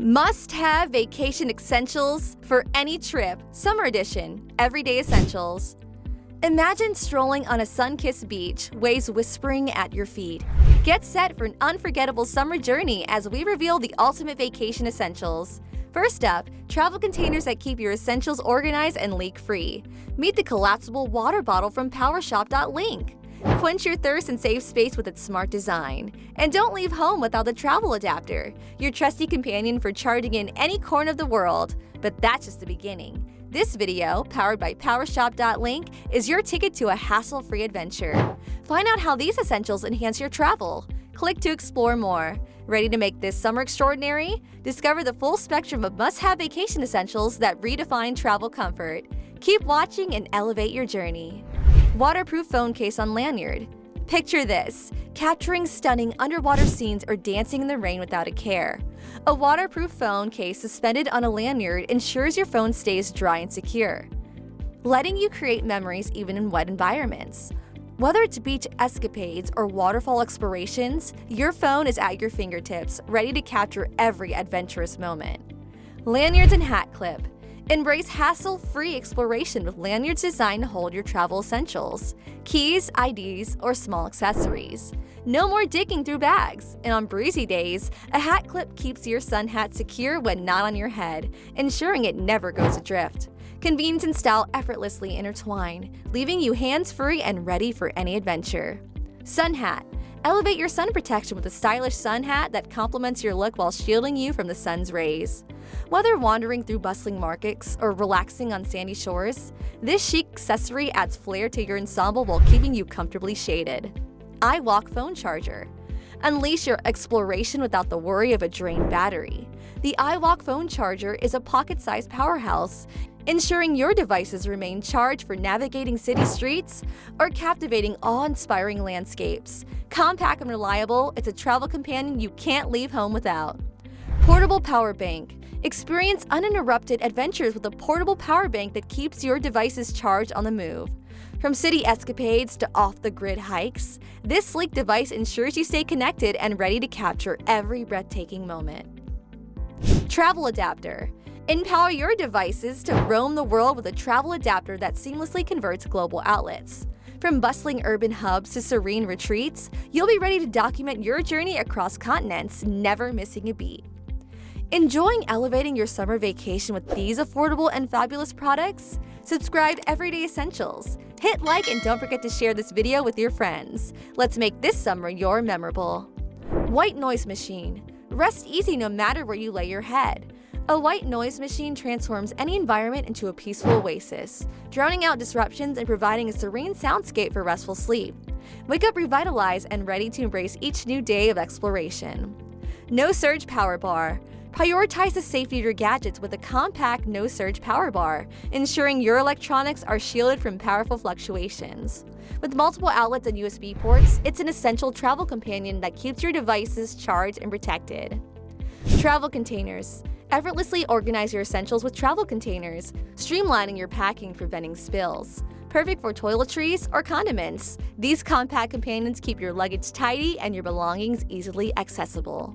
Must-have vacation essentials for any trip. Summer edition. Everyday essentials. Imagine strolling on a sun-kissed beach, waves whispering at your feet. Get set for an unforgettable summer journey as we reveal the ultimate vacation essentials. First up, travel containers that keep your essentials organized and leak-free. Meet the collapsible water bottle from Powershop.link. Quench your thirst and save space with its smart design. And don't leave home without the travel adapter, your trusty companion for charging in any corner of the world. But that's just the beginning. This video, powered by Powershop.link, is your ticket to a hassle-free adventure. Find out how these essentials enhance your travel. Click to explore more. Ready to make this summer extraordinary? Discover the full spectrum of must-have vacation essentials that redefine travel comfort. Keep watching and elevate your journey. Waterproof phone case on lanyard. Picture this, capturing stunning underwater scenes or dancing in the rain without a care. A waterproof phone case suspended on a lanyard ensures your phone stays dry and secure, letting you create memories even in wet environments. Whether it's beach escapades or waterfall explorations, your phone is at your fingertips, ready to capture every adventurous moment. Lanyards and hat clip. Embrace hassle-free exploration with lanyards designed to hold your travel essentials, keys, IDs, or small accessories. No more digging through bags, and on breezy days, a hat clip keeps your sun hat secure when not on your head, ensuring it never goes adrift. Convenience and style effortlessly intertwine, leaving you hands-free and ready for any adventure. Sun hat. Elevate your sun protection with a stylish sun hat that complements your look while shielding you from the sun's rays. Whether wandering through bustling markets or relaxing on sandy shores, this chic accessory adds flair to your ensemble while keeping you comfortably shaded. iWalk phone charger. Unleash your exploration without the worry of a drained battery. The iWalk phone charger is a pocket-sized powerhouse, ensuring your devices remain charged for navigating city streets or captivating awe-inspiring landscapes. Compact and reliable, it's a travel companion you can't leave home without. Portable power bank. Experience uninterrupted adventures with a portable power bank that keeps your devices charged on the move. From city escapades to off-the-grid hikes, this sleek device ensures you stay connected and ready to capture every breathtaking moment. Travel adapter. Empower your devices to roam the world with a travel adapter that seamlessly converts global outlets. From bustling urban hubs to serene retreats, you'll be ready to document your journey across continents, never missing a beat. Enjoying elevating your summer vacation with these affordable and fabulous products? Subscribe to Everyday Essentials. Hit like and don't forget to share this video with your friends. Let's make this summer your memorable. White noise machine. Rest easy no matter where you lay your head. A white noise machine transforms any environment into a peaceful oasis, drowning out disruptions and providing a serene soundscape for restful sleep. Wake up revitalized and ready to embrace each new day of exploration. No surge power bar. Prioritize the safety of your gadgets with a compact no-surge power bar, ensuring your electronics are shielded from powerful fluctuations. With multiple outlets and USB ports, it's an essential travel companion that keeps your devices charged and protected. Travel containers. Effortlessly organize your essentials with travel containers, streamlining your packing, preventing spills. Perfect for toiletries or condiments, these compact companions keep your luggage tidy and your belongings easily accessible.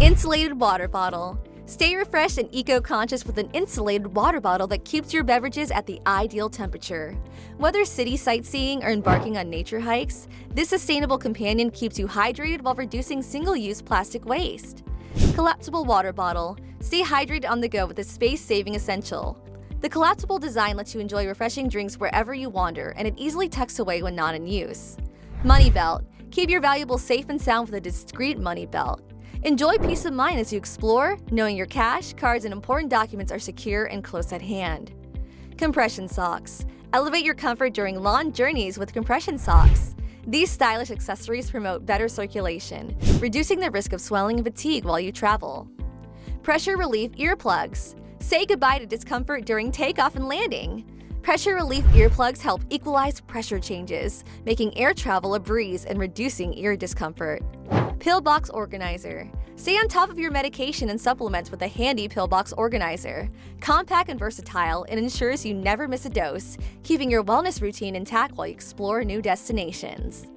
Insulated water bottle. Stay refreshed and eco-conscious with an insulated water bottle that keeps your beverages at the ideal temperature. Whether city sightseeing or embarking on nature hikes, this sustainable companion keeps you hydrated while reducing single-use plastic waste. Collapsible water bottle. Stay hydrated on the go with a space-saving essential. The collapsible design lets you enjoy refreshing drinks wherever you wander, and it easily tucks away when not in use. Money belt. Keep your valuables safe and sound with a discreet money belt. Enjoy peace of mind as you explore, knowing your cash, cards, and important documents are secure and close at hand. Compression socks. Elevate your comfort during long journeys with compression socks. These stylish accessories promote better circulation, reducing the risk of swelling and fatigue while you travel. Pressure relief earplugs. Say goodbye to discomfort during takeoff and landing. Pressure relief earplugs help equalize pressure changes, making air travel a breeze and reducing ear discomfort. Pillbox organizer. Stay on top of your medication and supplements with a handy pillbox organizer. Compact and versatile, it ensures you never miss a dose, keeping your wellness routine intact while you explore new destinations.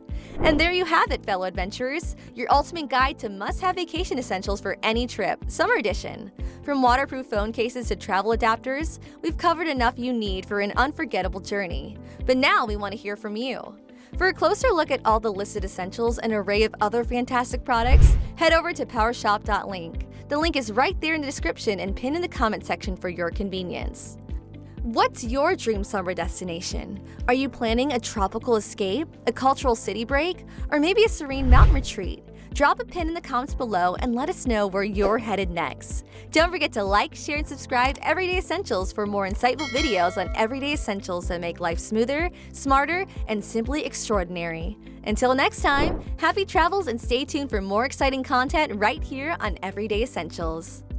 And there you have it, fellow adventurers, your ultimate guide to must-have vacation essentials for any trip, Summer Edition. From waterproof phone cases to travel adapters, we've covered enough you need for an unforgettable journey. But now we want to hear from you. For a closer look at all the listed essentials and array of other fantastic products, head over to powershop.link. The link is right there in the description and pinned in the comment section for your convenience. What's your dream summer destination? Are you planning a tropical escape, a cultural city break, or maybe a serene mountain retreat? Drop a pin in the comments below and let us know where you're headed next. Don't forget to like, share, and subscribe to Everyday Essentials for more insightful videos on everyday essentials that make life smoother, smarter, and simply extraordinary. Until next time, happy travels and stay tuned for more exciting content right here on Everyday Essentials.